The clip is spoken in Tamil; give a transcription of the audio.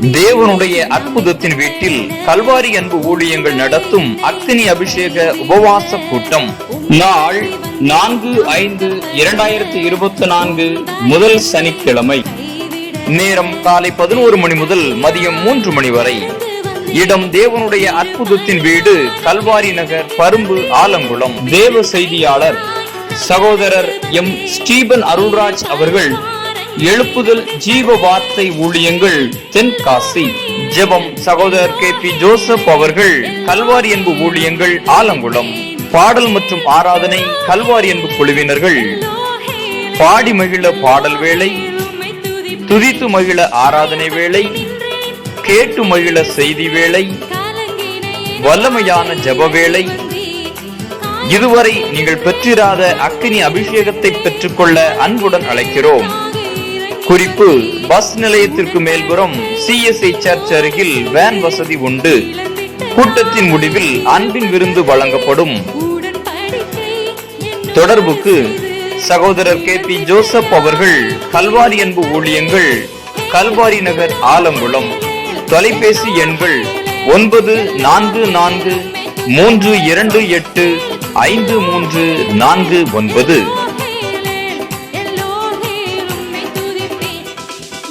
தேவனுடைய அற்புதத்தின் வீட்டில் கல்வாரி அன்பு ஊழியங்கள் நடத்தும் அக்னி அபிஷேக உபவாச கூட்டம் நாள் 4/5/2024 முதல் சனிக்கிழமை. நேரம் காலை 11 மணி முதல் மதியம் 3 மணி வரை. இடம் தேவனுடைய அற்புதத்தின் வீடு, கல்வாரி நகர், பரும்பு, ஆலங்குளம். தேவ செய்தியாளர் சகோதரர் எம் ஸ்டீபன் அருள்ராஜ் அவர்கள். எழுப்புதல் ஜீவ வார்த்தை ஊழியங்கள் தென்காசி. ஜெபம் சகோதரர் KP ஜோசப் அவர்கள், கல்வாரி அன்பு ஊழியங்கள் ஆலங்குளம். பாடல் மற்றும் ஆராதனை கல்வாரி அன்பு குழுவினர்கள். பாடி மகிழ பாடல் வேளை, துதித்து மகிழ ஆராதனை வேளை, கேட்டு மகிழ செய்தி வேளை, வல்லமையான ஜெப வேளை. இதுவரை நீங்கள் பெற்றிராத அக்கினி அபிஷேகத்தை பெற்றுக்கொள்ள அன்புடன் அழைக்கிறோம். குறிப்பு: பஸ் நிலையத்திற்கு மேல்புறம் CSI சர்ச் அருகில் வேன் வசதி உண்டு. கூட்டத்தின் முடிவில் அன்பின் விருந்து வழங்கப்படும். தொடர்புக்கு சகோதரர் KP ஜோசப் அவர்கள், கல்வாரி அன்பு ஊழியங்கள், கல்வாரி நகர், ஆலங்குளம். தொலைபேசி எண்கள் 9443285349.